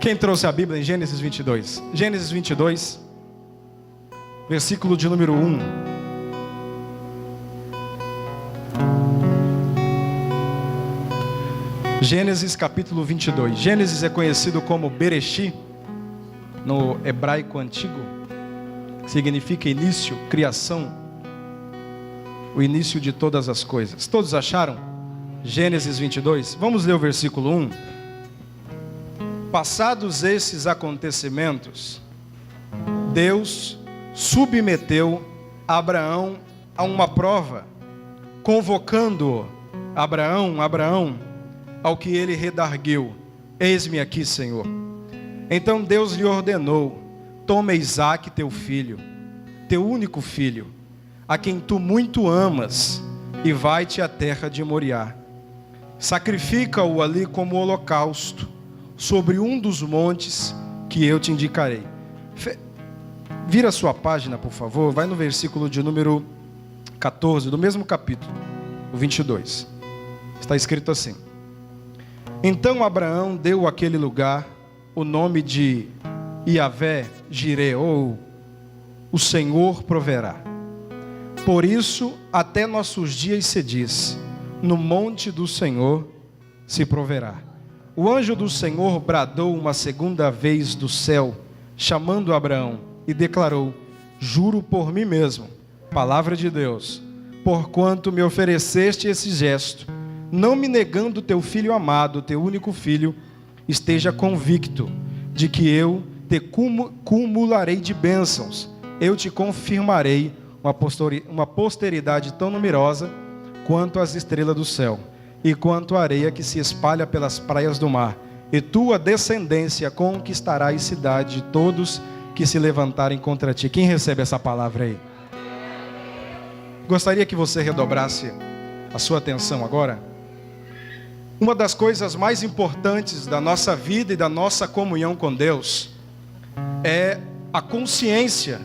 Quem trouxe a Bíblia em Gênesis 22? Gênesis 22, versículo de número 1. Gênesis capítulo 22. Gênesis é conhecido como Bereshit, no hebraico antigo. Significa início, criação, o início de todas as coisas. Todos acharam? Gênesis 22. Vamos ler o versículo 1. Passados esses acontecimentos, Deus submeteu Abraão a uma prova, convocando-o. Abraão, ao que ele redarguiu: eis-me aqui, Senhor. Então Deus lhe ordenou: toma Isaque, teu filho, teu único filho, a quem tu muito amas, e vai-te à terra de Moriá. Sacrifica-o ali como holocausto, sobre um dos montes que eu te indicarei. Vira a sua página, por favor. Vai no versículo de número 14, do mesmo capítulo, o 22. Está escrito assim: então Abraão deu àquele lugar o nome de Iavé Jireh, ou o Senhor proverá. Por isso, até nossos dias se diz: no monte do Senhor se proverá. O anjo do Senhor bradou uma segunda vez do céu, chamando Abraão, e declarou: juro por mim mesmo, palavra de Deus, porquanto me ofereceste esse gesto, não me negando teu filho amado, teu único filho, esteja convicto de que eu te cumularei de bênçãos, eu te confirmarei uma posteridade tão numerosa quanto as estrelas do céu, e quanto a areia que se espalha pelas praias do mar, e tua descendência conquistará a cidade de todos que se levantarem contra ti. Quem recebe essa palavra aí? Gostaria que você redobrasse a sua atenção agora. Uma das coisas mais importantes da nossa vida e da nossa comunhão com Deus é a consciência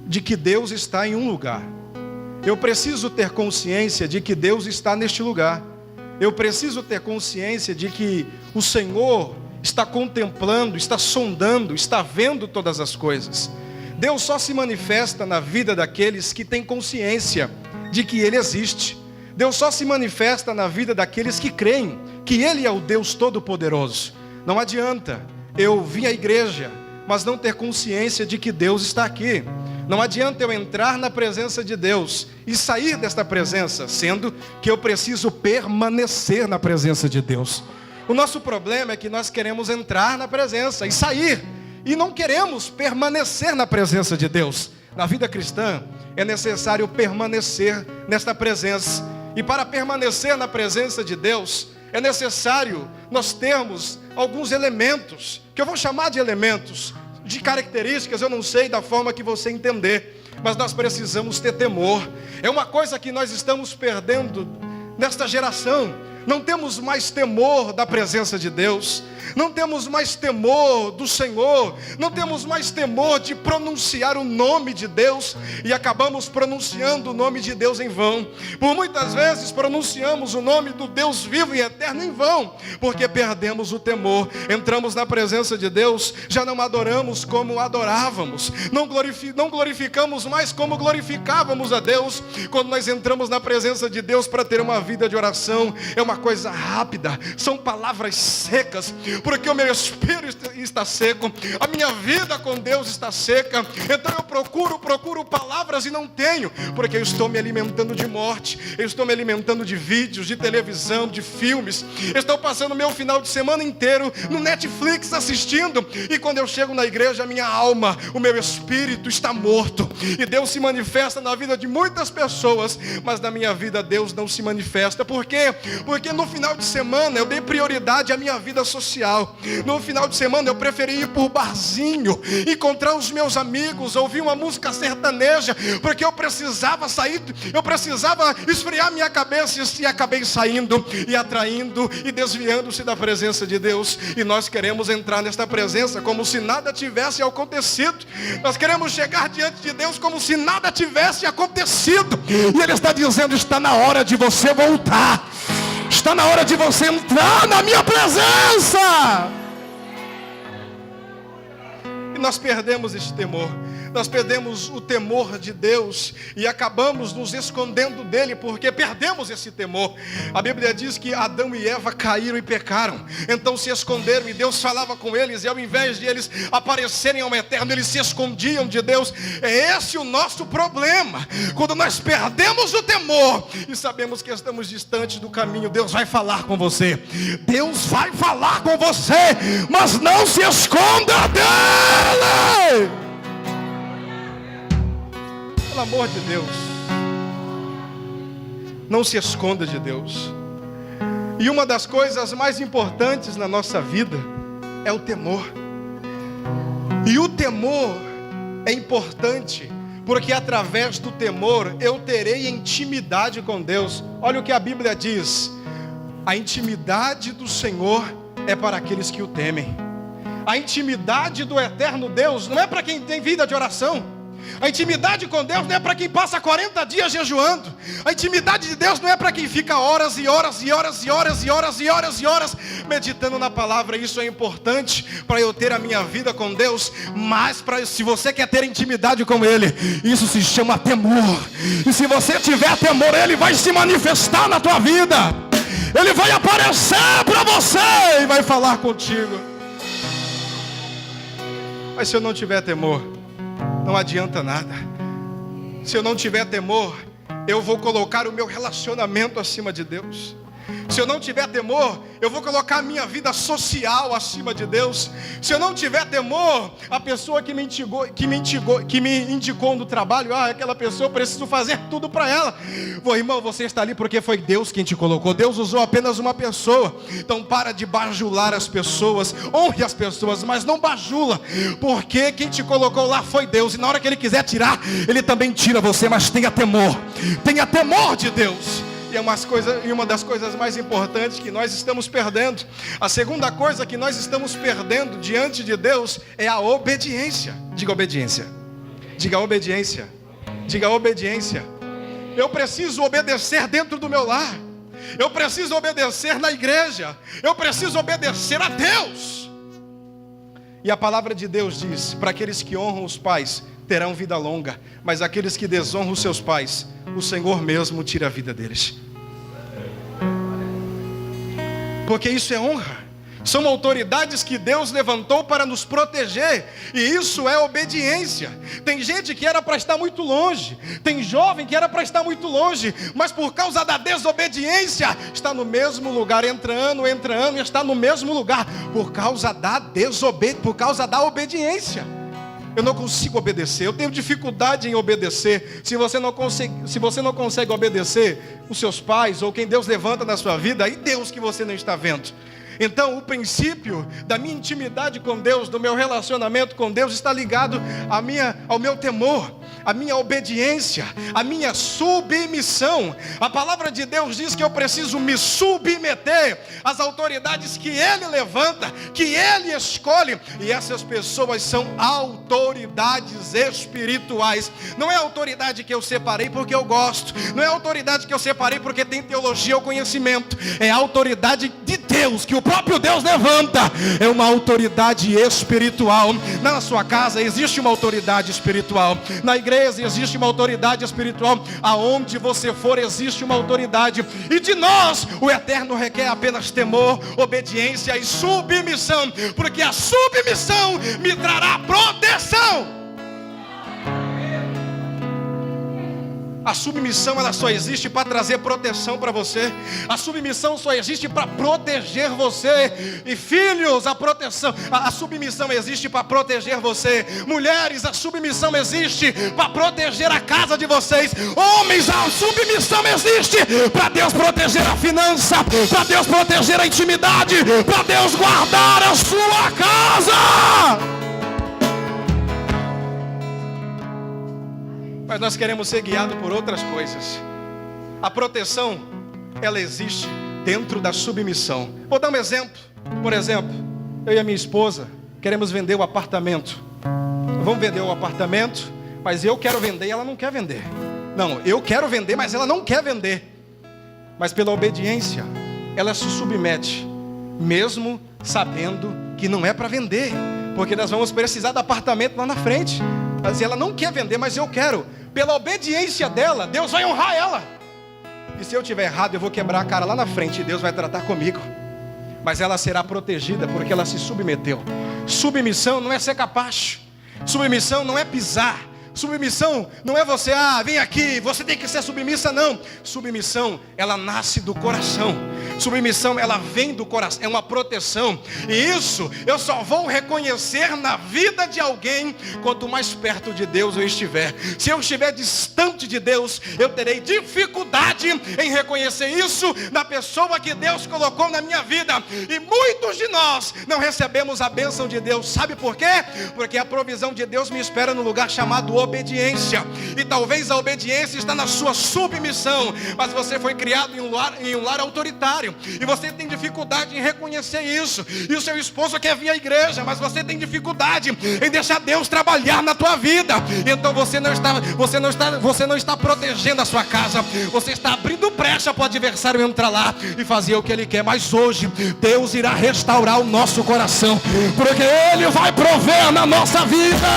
de que Deus está em um lugar. Eu preciso ter consciência de que Deus está neste lugar. Eu preciso ter consciência de que o Senhor está contemplando, está sondando, está vendo todas as coisas. Deus só se manifesta na vida daqueles que têm consciência de que Ele existe. Deus só se manifesta na vida daqueles que creem que Ele é o Deus Todo-Poderoso. Não adianta eu vir à igreja, mas não ter consciência de que Deus está aqui. Não adianta eu entrar na presença de Deus e sair desta presença, sendo que eu preciso permanecer na presença de Deus. O nosso problema é que nós queremos entrar na presença e sair, e não queremos permanecer na presença de Deus. Na vida cristã é necessário permanecer nesta presença. E para permanecer na presença de Deus, é necessário nós termos alguns elementos, que eu vou chamar de elementos, de características, eu não sei da forma que você entender, mas nós precisamos ter temor. É uma coisa que nós estamos perdendo nesta geração. Não temos mais temor da presença de Deus, não temos mais temor do Senhor, não temos mais temor de pronunciar o nome de Deus, e acabamos pronunciando o nome de Deus em vão. Por muitas vezes pronunciamos o nome do Deus vivo e eterno em vão, porque perdemos o temor. Entramos na presença de Deus, já não adoramos como adorávamos, não glorificamos mais como glorificávamos a Deus. Quando nós entramos na presença de Deus para ter uma vida de oração, é uma coisa rápida, são palavras secas, porque o meu espírito está seco, a minha vida com Deus está seca. Então eu procuro palavras e não tenho, porque eu estou me alimentando de morte, eu estou me alimentando de vídeos, de televisão, de filmes. Eu estou passando o meu final de semana inteiro no Netflix assistindo, e quando eu chego na igreja, a minha alma, o meu espírito está morto. E Deus se manifesta na vida de muitas pessoas, mas na minha vida Deus não se manifesta. Por quê? Porque no final de semana eu dei prioridade à minha vida social. No final de semana eu preferi ir por barzinho, encontrar os meus amigos, ouvir uma música sertaneja, porque eu precisava sair, eu precisava esfriar minha cabeça, e acabei saindo e atraindo e desviando-se da presença de Deus. E nós queremos entrar nesta presença como se nada tivesse acontecido. Nós queremos chegar diante de Deus como se nada tivesse acontecido, e Ele está dizendo: está na hora de você voltar. Está na hora de você entrar na minha presença. E nós perdemos esse temor. Nós perdemos o temor de Deus e acabamos nos escondendo dele porque perdemos esse temor. A Bíblia diz que Adão e Eva caíram e pecaram, então se esconderam, e Deus falava com eles, e ao invés de eles aparecerem ao eterno, eles se escondiam de Deus. É esse o nosso problema. Quando nós perdemos o temor e sabemos que estamos distantes do caminho, Deus vai falar com você. Deus vai falar com você, mas não se esconda dele. Pelo amor de Deus, não se esconda de Deus. E uma das coisas mais importantes na nossa vida é o temor. E o temor é importante, porque através do temor eu terei intimidade com Deus. Olha o que a Bíblia diz: a intimidade do Senhor é para aqueles que o temem. A intimidade do eterno Deus não é para quem tem vida de oração. A intimidade com Deus não é para quem passa 40 dias jejuando. A intimidade de Deus não é para quem fica horas e horas e horas e horas e horas e horas e horas meditando na palavra. Isso é importante para eu ter a minha vida com Deus, mas se você quer ter intimidade com Ele, isso se chama temor. E se você tiver temor, Ele vai se manifestar na tua vida. Ele vai aparecer para você e vai falar contigo. Mas se eu não tiver temor, não adianta nada. Se eu não tiver temor, eu vou colocar o meu relacionamento acima de Deus. Se eu não tiver temor, eu vou colocar a minha vida social acima de Deus. Se eu não tiver temor, a pessoa que me indicou no trabalho, aquela pessoa, eu preciso fazer tudo para ela. Irmão, você está ali porque foi Deus quem te colocou. Deus usou apenas uma pessoa. Então para de bajular as pessoas. Honre as pessoas, mas não bajula, porque quem te colocou lá foi Deus. E na hora que Ele quiser tirar, Ele também tira você. Mas tenha temor. Tenha temor de Deus. E uma das coisas mais importantes que nós estamos perdendo, a segunda coisa que nós estamos perdendo diante de Deus é a obediência. Diga obediência. Diga obediência. Diga obediência. Eu preciso obedecer dentro do meu lar. Eu preciso obedecer na igreja. Eu preciso obedecer a Deus. E a palavra de Deus diz: para aqueles que honram os pais, terão vida longa, mas aqueles que desonram os seus pais, o Senhor mesmo tira a vida deles. Porque isso é honra. São autoridades que Deus levantou para nos proteger. E isso é obediência. Tem gente que era para estar muito longe. Tem jovem que era para estar muito longe, mas por causa da desobediência está no mesmo lugar, entra ano e está no mesmo lugar. Por causa da obediência. Eu não consigo obedecer, eu tenho dificuldade em obedecer. Se você não consegue obedecer os seus pais, ou quem Deus levanta na sua vida, aí Deus que você não está vendo. Então o princípio da minha intimidade com Deus, do meu relacionamento com Deus, está ligado ao meu temor, à minha obediência, à minha submissão. A palavra de Deus diz que eu preciso me submeter às autoridades que Ele levanta, que Ele escolhe. E essas pessoas são autoridades espirituais. Não é autoridade que eu separei porque eu gosto. Não é autoridade que eu separei porque tem teologia ou conhecimento. É a autoridade de Deus, que o próprio Deus levanta. É uma autoridade espiritual. Na sua casa existe uma autoridade espiritual. Na igreja existe uma autoridade espiritual. Aonde você for existe uma autoridade. E de nós o eterno requer apenas temor, obediência e submissão, porque a submissão me trará proteção. A submissão, ela só existe para trazer proteção para você. A submissão só existe para proteger você. E filhos, a submissão existe para proteger você. Mulheres, a submissão existe para proteger a casa de vocês. Homens, a submissão existe para Deus proteger a finança, para Deus proteger a intimidade, para Deus guardar a sua casa. Mas nós queremos ser guiados por outras coisas. A proteção, ela existe dentro da submissão. Vou dar um exemplo. Por exemplo, eu e a minha esposa queremos vender o apartamento. Vamos vender o apartamento, mas eu quero vender e ela não quer vender. Não, eu quero vender, mas ela não quer vender. Mas pela obediência, ela se submete, mesmo sabendo que não é para vender. porque nós vamos precisar do apartamento lá na frente. Mas ela não quer vender, mas eu quero. Pela obediência dela, Deus vai honrar ela. E se eu tiver errado, eu vou quebrar a cara lá na frente e Deus vai tratar comigo. Mas ela será protegida porque ela se submeteu. Submissão não é ser capacho. Submissão não é pisar. Submissão não é você, vem aqui, você tem que ser submissa, não. Submissão, ela nasce do coração. Submissão, ela vem do coração, é uma proteção. E isso eu só vou reconhecer na vida de alguém quanto mais perto de Deus eu estiver. Se eu estiver distante de Deus, eu terei dificuldade em reconhecer isso na pessoa que Deus colocou na minha vida. E muitos de nós não recebemos a bênção de Deus. Sabe por quê? Porque a provisão de Deus me espera no lugar chamado obediência. E talvez a obediência está na sua submissão, mas você foi criado em um lar autoritário, e você tem dificuldade em reconhecer isso. E o seu esposo quer vir à igreja, mas você tem dificuldade em deixar Deus trabalhar na tua vida. Então você não está protegendo a sua casa. Você está abrindo brecha para o adversário entrar lá e fazer o que ele quer. Mas hoje Deus irá restaurar o nosso coração, porque Ele vai prover na nossa vida.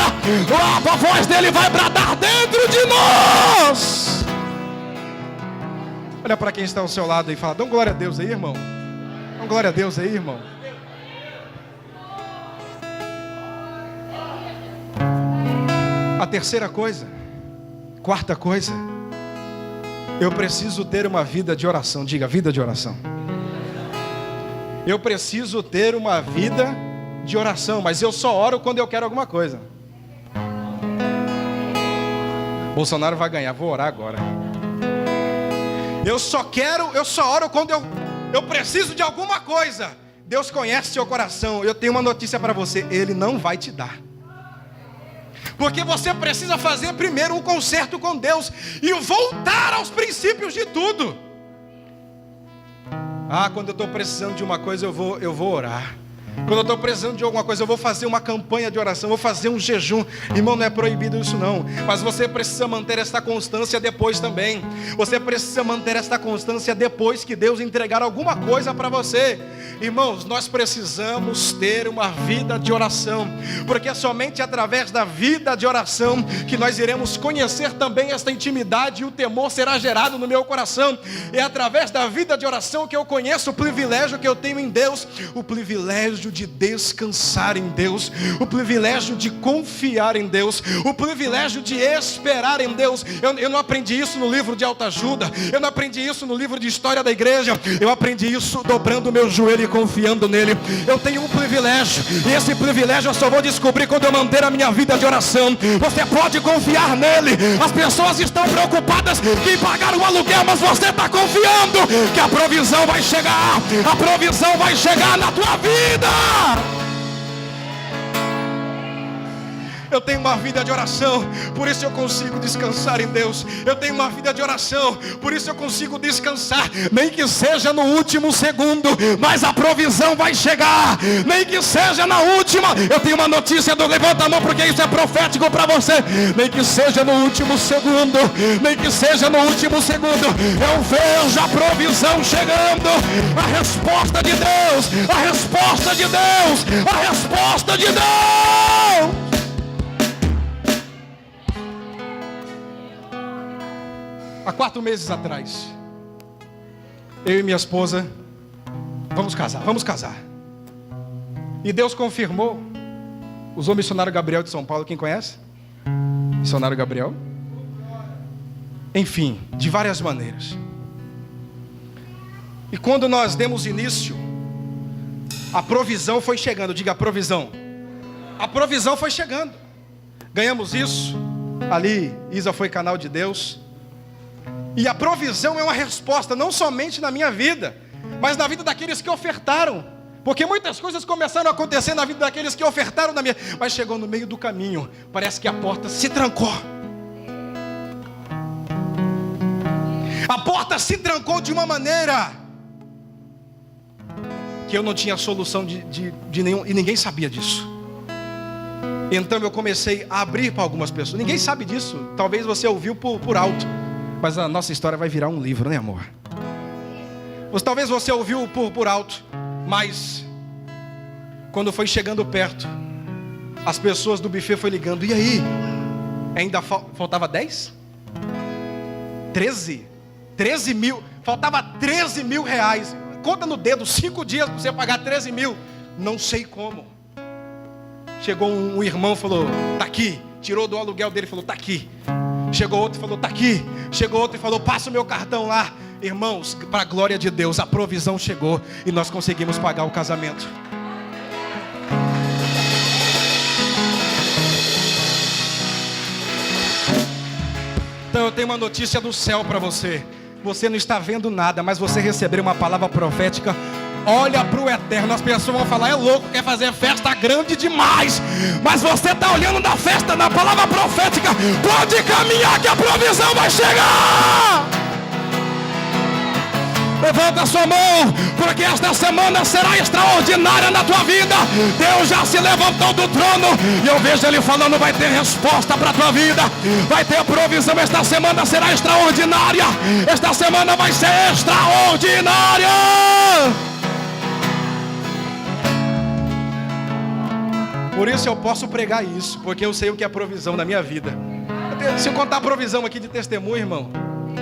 A voz dele vai bradar dentro de nós. Olha para quem está ao seu lado e fala: dá glória a Deus aí, irmão. Dá glória a Deus aí, irmão. A terceira coisa, quarta coisa, eu preciso ter uma vida de oração. Diga, vida de oração. Eu preciso ter uma vida de oração, mas eu só oro quando eu quero alguma coisa. Bolsonaro vai ganhar, vou orar agora. Eu só oro quando eu preciso de alguma coisa. Deus conhece seu coração. Eu tenho uma notícia para você: Ele não vai te dar. Porque você precisa fazer primeiro um concerto com Deus e voltar aos princípios de tudo. Quando eu estou precisando de uma coisa, eu vou orar. Quando eu estou precisando de alguma coisa, eu vou fazer uma campanha de oração, vou fazer um jejum. Irmão, não é proibido isso não, mas você precisa manter esta constância depois também. Você precisa manter esta constância depois que Deus entregar alguma coisa para você. Irmãos, nós precisamos ter uma vida de oração, porque é somente através da vida de oração que nós iremos conhecer também esta intimidade, e o temor será gerado no meu coração. É através da vida de oração que eu conheço o privilégio que eu tenho em Deus, o privilégio de descansar em Deus, o privilégio de confiar em Deus, o privilégio de esperar em Deus. Eu não aprendi isso no livro de autoajuda, eu não aprendi isso no livro de história da igreja, eu aprendi isso dobrando o meu joelho e confiando nele. Eu tenho um privilégio, e esse privilégio eu só vou descobrir quando eu manter a minha vida de oração. Você pode confiar nele. As pessoas estão preocupadas em pagar o aluguel, mas você está confiando que a provisão vai chegar. A provisão vai chegar na tua vida. Eu tenho uma vida de oração, por isso eu consigo descansar em Deus. Eu tenho uma vida de oração, por isso eu consigo descansar, nem que seja no último segundo, mas a provisão vai chegar, nem que seja na última. Eu tenho uma notícia levanta a mão, porque isso é profético para você. Nem que seja no último segundo, nem que seja no último segundo, eu vejo a provisão chegando. A resposta de Deus, a resposta de Deus, a resposta de Deus. Há 4 meses atrás, eu e minha esposa, vamos casar. E Deus confirmou. Usou o missionário Gabriel de São Paulo, quem conhece? Missionário Gabriel. Enfim, de várias maneiras. E quando nós demos início, a provisão foi chegando. Diga, a provisão. A provisão foi chegando. Ganhamos isso. Ali, Isa foi canal de Deus. E a provisão é uma resposta, não somente na minha vida, mas na vida daqueles que ofertaram. Porque muitas coisas começaram a acontecer na vida daqueles que ofertaram na minha. Mas chegou no meio do caminho, parece que a porta se trancou. A porta se trancou de uma maneira que eu não tinha solução de nenhum, e ninguém sabia disso. Então eu comecei a abrir para algumas pessoas. Ninguém sabe disso, talvez você ouviu por alto, mas a nossa história vai virar um livro, né, amor? Talvez você ouviu por alto, mas quando foi chegando perto, as pessoas do buffet foi ligando. E aí? Ainda faltava 10? 13 mil. Faltava 13 mil reais. Conta no dedo, 5 dias para você pagar 13 mil. Não sei como. Chegou um irmão e falou, tá aqui. Tirou do aluguel dele e falou, tá aqui. Chegou outro e falou, tá aqui. Chegou outro e falou, passa o meu cartão lá. Irmãos, para a glória de Deus, a provisão chegou e nós conseguimos pagar o casamento. Então eu tenho uma notícia do céu para você. Você não está vendo nada, mas você recebeu uma palavra profética. Olha para o eterno. As pessoas vão falar, é louco, quer fazer festa grande demais. Mas você está olhando na festa, na palavra profética. Pode caminhar que a provisão vai chegar. Levanta a sua mão, porque esta semana será extraordinária na tua vida. Deus já se levantou do trono e eu vejo Ele falando, vai ter resposta para a tua vida. Vai ter provisão, esta semana será extraordinária. Esta semana vai ser extraordinária. Por isso eu posso pregar isso, porque eu sei o que é provisão na minha vida. Se eu contar a provisão aqui de testemunho, irmão,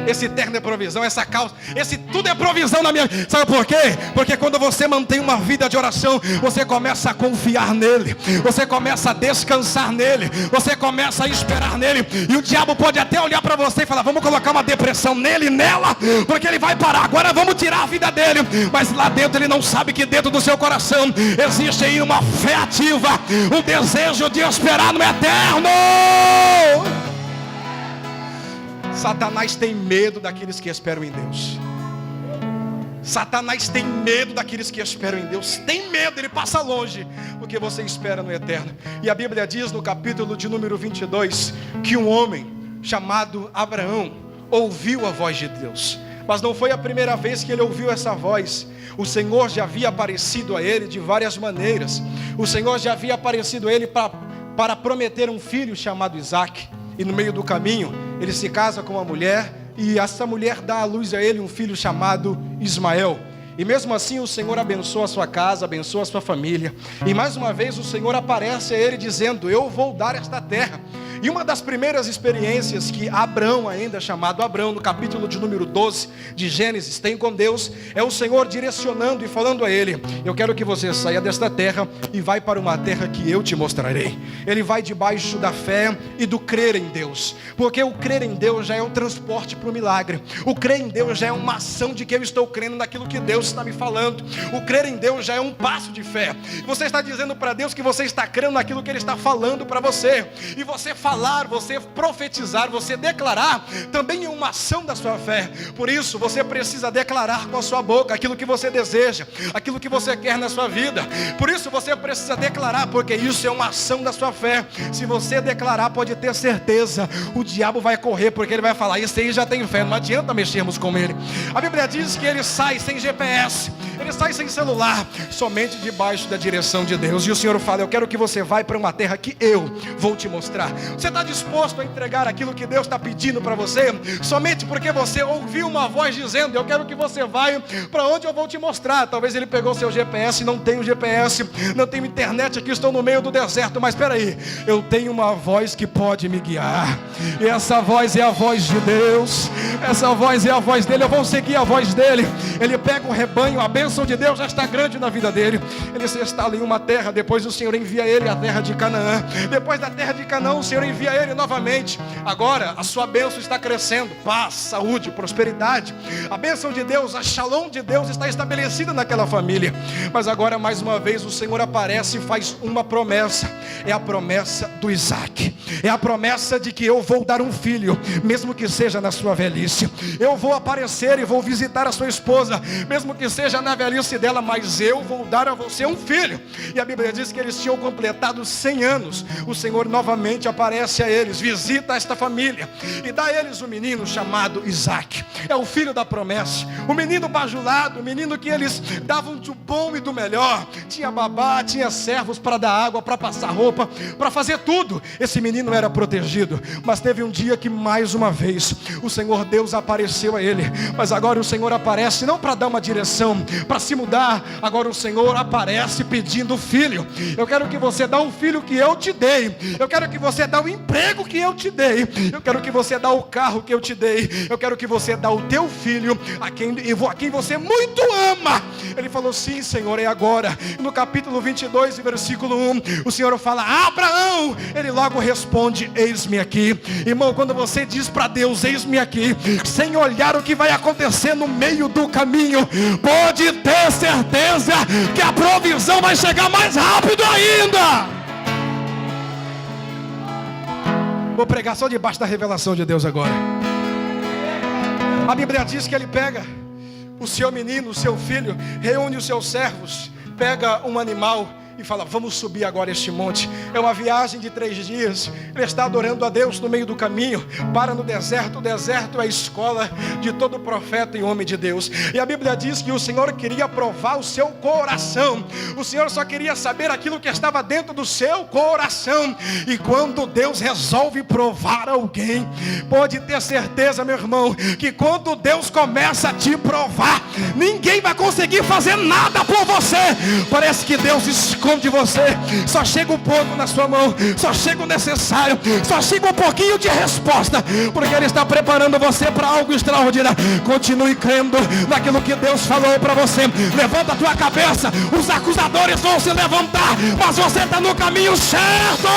esse terno é provisão, essa calça, esse tudo é provisão na minha vida. Sabe por quê? Porque quando você mantém uma vida de oração, você começa a confiar nele, você começa a descansar nele, você começa a esperar nele. E o diabo pode até olhar para você e falar, vamos colocar uma depressão nele e nela, porque ele vai parar, agora vamos tirar a vida dele. Mas lá dentro ele não sabe que dentro do seu coração existe aí uma fé ativa, um desejo de esperar no eterno. Satanás tem medo daqueles que esperam em Deus. Satanás tem medo daqueles que esperam em Deus. Tem medo, ele passa longe, porque você espera no eterno. E a Bíblia diz no capítulo de número 22, que um homem chamado Abraão ouviu a voz de Deus. Mas não foi a primeira vez que ele ouviu essa voz. O Senhor já havia aparecido a ele de várias maneiras. O Senhor já havia aparecido a ele para prometer um filho chamado Isaque. E no meio do caminho, ele se casa com uma mulher, e essa mulher dá à luz a ele um filho chamado Ismael. E mesmo assim o Senhor abençoa a sua casa, abençoa a sua família. E mais uma vez o Senhor aparece a ele dizendo, eu vou dar esta terra. E uma das primeiras experiências que Abrão, ainda chamado Abrão, no capítulo de número 12 de Gênesis, tem com Deus, é o Senhor direcionando e falando a ele, eu quero que você saia desta terra e vai para uma terra que eu te mostrarei. Ele vai debaixo da fé e do crer em Deus, porque o crer em Deus já é o transporte para o milagre. O crer em Deus já é uma ação de que eu estou crendo naquilo que Deus está me falando. O crer em Deus já é um passo de fé. Você está dizendo para Deus que você está crendo naquilo que Ele está falando para você. E você falar, você profetizar, você declarar, também é uma ação da sua fé. Por isso você precisa declarar com a sua boca aquilo que você deseja, aquilo que você quer na sua vida. Por isso você precisa declarar, porque isso é uma ação da sua fé. Se você declarar, pode ter certeza, o diabo vai correr, porque ele vai falar, esse aí já tem fé, não adianta mexermos com ele. A Bíblia diz que ele sai sem GPS, ele sai sem celular, somente debaixo da direção de Deus. E o Senhor fala, eu quero que você vá para uma terra que eu vou te mostrar. Você está disposto a entregar aquilo que Deus está pedindo para você, somente porque você ouviu uma voz dizendo, eu quero que você vá para onde eu vou te mostrar. Talvez ele pegou seu GPS, não tem o GPS, não tem internet aqui, estou no meio do deserto, mas espera aí, eu tenho uma voz que pode me guiar, e essa voz é a voz de Deus, essa voz é a voz dele, eu vou seguir a voz dele. Ele pega o rebanho, a bênção de Deus já está grande na vida dele, ele se instala em uma terra, depois o Senhor envia ele à terra de Canaã, depois da terra de Canaã o Senhor envia ele novamente. Agora a sua bênção está crescendo, paz, saúde, prosperidade, a bênção de Deus, a shalom de Deus está estabelecida naquela família. Mas agora mais uma vez o Senhor aparece e faz uma promessa, é a promessa do Isaque, é a promessa de que eu vou dar um filho, mesmo que seja na sua velhice. Eu vou aparecer e vou visitar a sua esposa, mesmo que seja na velhice dela, mas eu vou dar a você um filho. E a Bíblia diz que eles tinham completado 100 anos. O Senhor novamente aparece a eles, visita esta família e dá a eles um menino chamado Isaque. É o filho da promessa, o menino bajulado, o menino que eles davam do bom e do melhor. Tinha babá, tinha servos para dar água, para passar roupa, para fazer tudo. Esse menino menino era protegido. Mas teve um dia que mais uma vez o Senhor Deus apareceu a ele. Mas agora o Senhor aparece não para dar uma direção, para se mudar. Agora o Senhor aparece pedindo filho. Eu quero que você dê o filho que eu te dei. Eu quero que você dê o emprego que eu te dei. Eu quero que você dê o carro que eu te dei. Eu quero que você dê o teu filho a quem você muito ama. Ele falou: sim, Senhor, é agora. No capítulo 22, versículo 1, o Senhor fala: Abraão. Ele logo responde: eis-me aqui. Irmão, quando você diz para Deus: eis-me aqui, sem olhar o que vai acontecer no meio do caminho, pode ter certeza que a provisão vai chegar mais rápido ainda. Vou pregar só debaixo da revelação de Deus agora. A Bíblia diz que ele pega o seu menino, o seu filho, reúne os seus servos, pega um animal e fala: vamos subir agora este monte. É uma viagem de 3 dias. Ele está adorando a Deus no meio do caminho. Para no deserto. O deserto é a escola de todo profeta e homem de Deus. E a Bíblia diz que o Senhor queria provar o seu coração. O Senhor só queria saber aquilo que estava dentro do seu coração. E quando Deus resolve provar alguém, pode ter certeza, meu irmão, que quando Deus começa a te provar, ninguém vai conseguir fazer nada por você. Parece que Deus esconde de você, só chega um pouco na sua mão, só chega o necessário, só chega um pouquinho de resposta, porque Ele está preparando você para algo extraordinário. Continue crendo naquilo que Deus falou para você. Levanta a tua cabeça, os acusadores vão se levantar, mas você está no caminho certo.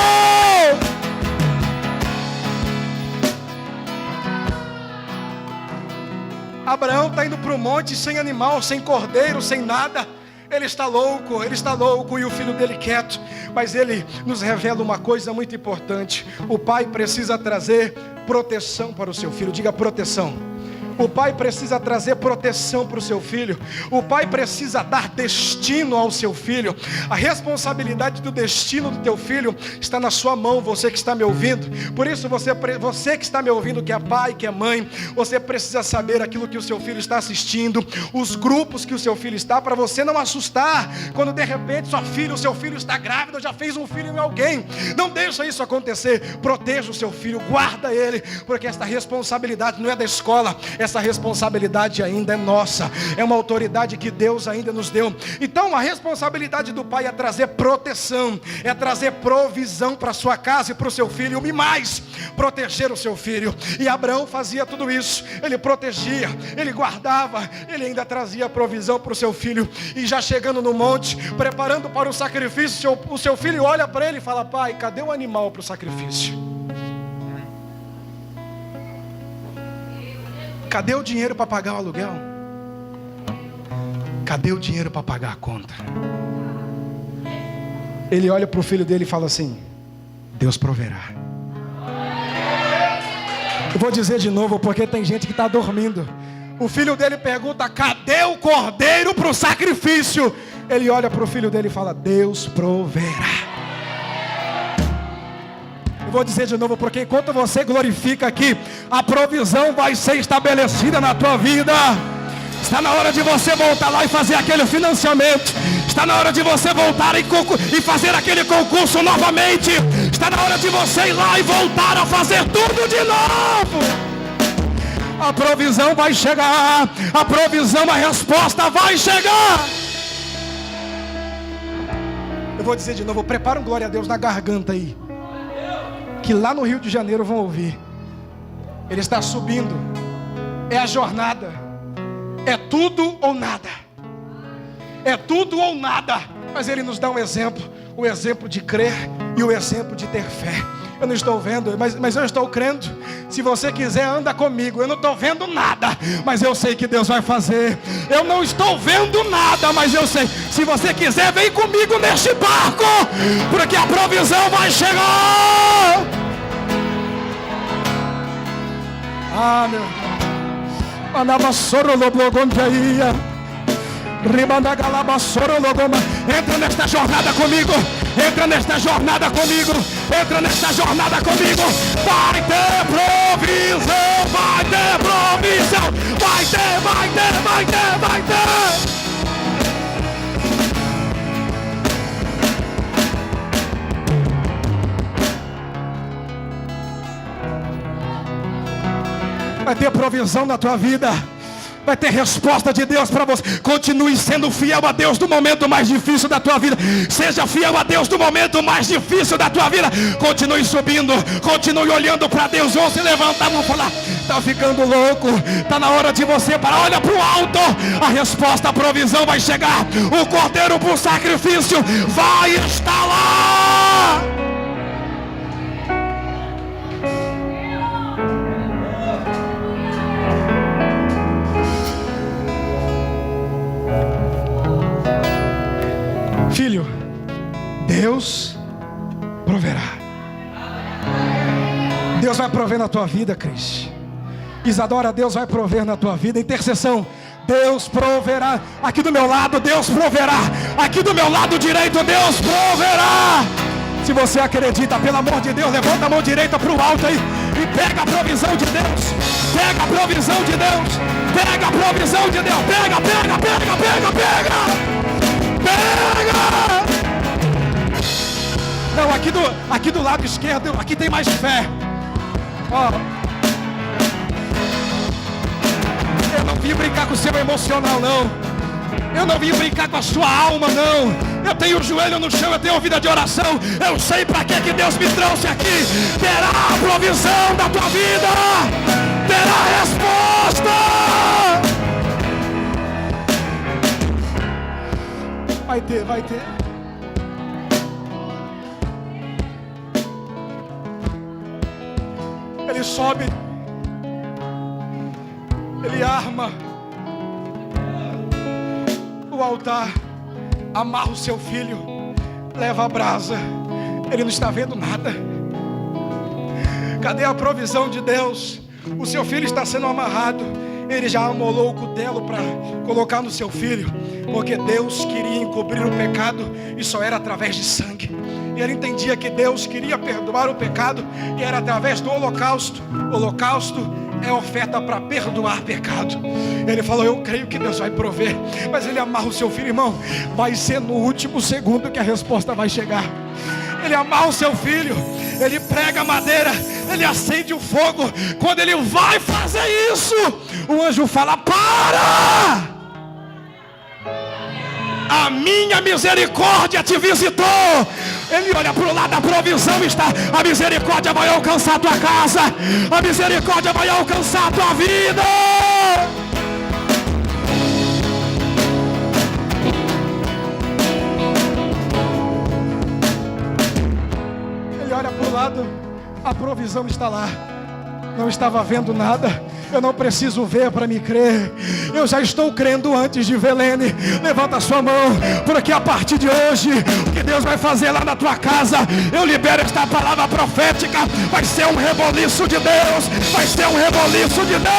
Abraão está indo para o monte sem animal, sem cordeiro, sem nada. Ele está louco, e o filho dele quieto. Mas ele nos revela uma coisa muito importante. O pai precisa trazer proteção para o seu filho. Diga: proteção. O pai precisa trazer proteção para o seu filho. O pai precisa dar destino ao seu filho. A responsabilidade do destino do teu filho está na sua mão, você que está me ouvindo. Por isso você que está me ouvindo, que é pai, que é mãe, você precisa saber aquilo que o seu filho está assistindo, os grupos que o seu filho está, para você não assustar quando de repente o seu filho está grávido, já fez um filho em alguém. Não deixa isso acontecer. Proteja o seu filho, guarda ele, porque esta responsabilidade não é da escola. Essa responsabilidade ainda é nossa. É uma autoridade que Deus ainda nos deu. Então a responsabilidade do pai é trazer proteção, é trazer provisão para a sua casa e para o seu filho. E mais, proteger o seu filho. E Abraão fazia tudo isso. Ele protegia, ele guardava, ele ainda trazia provisão para o seu filho. E já chegando no monte, preparando para o sacrifício, o seu filho olha para ele e fala: pai, cadê o animal para o sacrifício? Cadê o dinheiro para pagar o aluguel? Cadê o dinheiro para pagar a conta? Ele olha para o filho dele e fala assim: Deus proverá. Eu vou dizer de novo, porque tem gente que está dormindo. O filho dele pergunta: cadê o cordeiro para o sacrifício? Ele olha para o filho dele e fala: Deus proverá. Vou dizer de novo, porque enquanto você glorifica aqui, a provisão vai ser estabelecida na tua vida. Está na hora de você voltar lá e fazer aquele financiamento. Está na hora de você voltar e fazer aquele concurso novamente. Está na hora de você ir lá e voltar a fazer tudo de novo. A provisão vai chegar. A provisão, a resposta vai chegar. Eu vou dizer de novo, prepara um glória a Deus na garganta aí, que lá no Rio de Janeiro vão ouvir. Ele está subindo. É a jornada. É tudo ou nada. É tudo ou nada. Mas ele nos dá um exemplo. O exemplo de crer e o exemplo de ter fé. Eu não estou vendo, mas eu estou crendo. Se você quiser, anda comigo. Eu não estou vendo nada, mas eu sei que Deus vai fazer. Eu não estou vendo nada, mas eu sei. Se você quiser, vem comigo neste barco, porque a provisão vai chegar. Ah, meu irmão. Entra nesta jornada comigo. Entra nesta jornada comigo. Entra nesta jornada comigo. Vai ter provisão. Vai ter provisão. Vai ter, vai ter, vai ter, vai ter. Vai ter provisão na tua vida. Vai ter resposta de Deus para você. Continue sendo fiel a Deus no momento mais difícil da tua vida. Seja fiel a Deus no momento mais difícil da tua vida. Continue subindo. Continue olhando para Deus. Vão se levantar, vão falar: está ficando louco. Está na hora de você parar. Olha para o alto. A resposta, a provisão vai chegar. O cordeiro para o sacrifício vai estar lá. Filho, Deus proverá. Deus vai prover na tua vida, Cris. Isadora, Deus vai prover na tua vida. Intercessão, Deus proverá. Aqui do meu lado, Deus proverá. Aqui do meu lado direito, Deus proverá. Se você acredita, pelo amor de Deus, levanta a mão direita para o alto aí e pega a provisão de Deus. Pega a provisão de Deus. Pega a provisão de Deus. Pega, pega, pega, pega, pega. Pega! Não, aqui do lado esquerdo, aqui tem mais fé. Ó, eu não vim brincar com o seu emocional, não. Eu não vim brincar com a sua alma, não. Eu tenho o joelho no chão, eu tenho vida de oração. Eu sei para que Deus me trouxe aqui. Terá a provisão da tua vida. Terá a resposta. Vai ter, vai ter. Ele sobe. Ele arma o altar. Amarra o seu filho. Leva a brasa. Ele não está vendo nada. Cadê a provisão de Deus? O seu filho está sendo amarrado. Ele já amolou o cutelo para colocar no seu filho, porque Deus queria encobrir o pecado e só era através de sangue. E ele entendia que Deus queria perdoar o pecado e era através do holocausto. O holocausto é oferta para perdoar pecado. Ele falou: eu creio que Deus vai prover. Mas ele amarra o seu filho, irmão. Vai ser no último segundo que a resposta vai chegar. Ele amarra o seu filho. Ele prega a madeira. Ele acende o fogo. Quando ele vai fazer isso, o anjo fala: para! A minha misericórdia te visitou. Ele olha para o lado, a provisão está. A misericórdia vai alcançar a tua casa. A misericórdia vai alcançar a tua vida. Ele olha para o lado, a provisão está lá. Não estava vendo nada. Eu não preciso ver para me crer. Eu já estou crendo antes de ver. Lene, levanta a sua mão, porque a partir de hoje, o que Deus vai fazer lá na tua casa, eu libero esta palavra profética. Vai ser um reboliço de Deus. Vai ser um reboliço de Deus.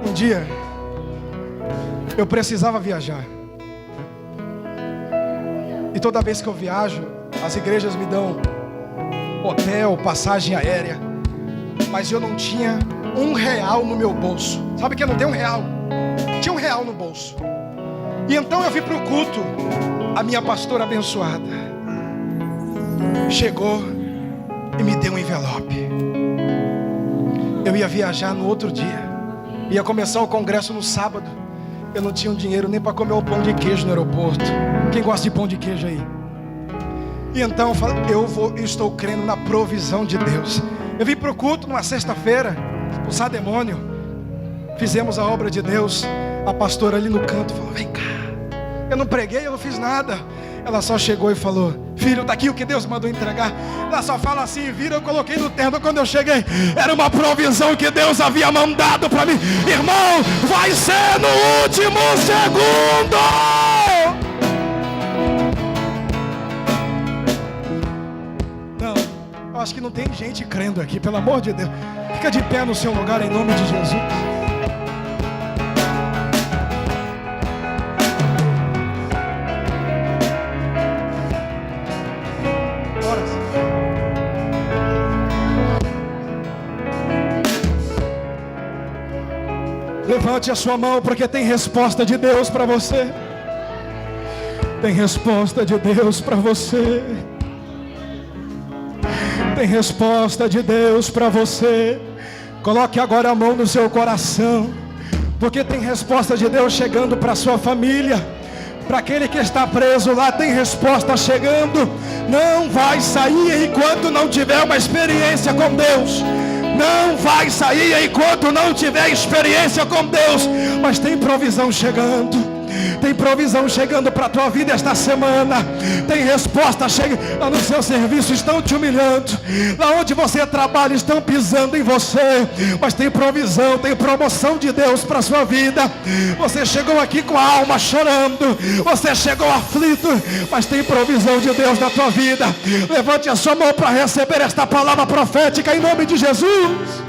Um dia eu precisava viajar. E toda vez que eu viajo, as igrejas me dão hotel, passagem aérea. Mas eu não tinha R$1 no meu bolso. Sabe que eu não tenho R$1? Tinha R$1 no bolso. E então eu vim para o culto. A minha pastora abençoada chegou e me deu um envelope. Eu ia viajar no outro dia. Ia começar o congresso no sábado. Eu não tinha dinheiro nem para comer o pão de queijo no aeroporto. Quem gosta de pão de queijo aí? E então eu estou crendo na provisão de Deus. Eu vim para o culto numa sexta-feira, expulsar demônio. Fizemos a obra de Deus. A pastora ali no canto falou: vem cá. Eu não preguei, eu não fiz nada. Ela só chegou e falou: filho, está aqui o que Deus mandou entregar. Ela só fala assim, vira, eu coloquei no terno. Quando eu cheguei, era uma provisão que Deus havia mandado para mim. Irmão, vai ser no último segundo. Não, eu acho que não tem gente crendo aqui, pelo amor de Deus. Fica de pé no seu lugar em nome de Jesus. Levante a sua mão, porque tem resposta de Deus para você. Tem resposta de Deus para você. Tem resposta de Deus para você. Coloque agora a mão no seu coração, porque tem resposta de Deus chegando para a sua família. Para aquele que está preso lá, tem resposta chegando. Não vai sair enquanto não tiver uma experiência com Deus. Não vai sair enquanto não tiver experiência com Deus. Mas tem provisão chegando. Tem provisão chegando para a tua vida esta semana. Tem resposta chegando. Lá no seu serviço estão te humilhando. Lá onde você trabalha estão pisando em você. Mas tem provisão, tem promoção de Deus para a sua vida. Você chegou aqui com a alma chorando. Você chegou aflito. Mas tem provisão de Deus na tua vida. Levante a sua mão para receber esta palavra profética em nome de Jesus.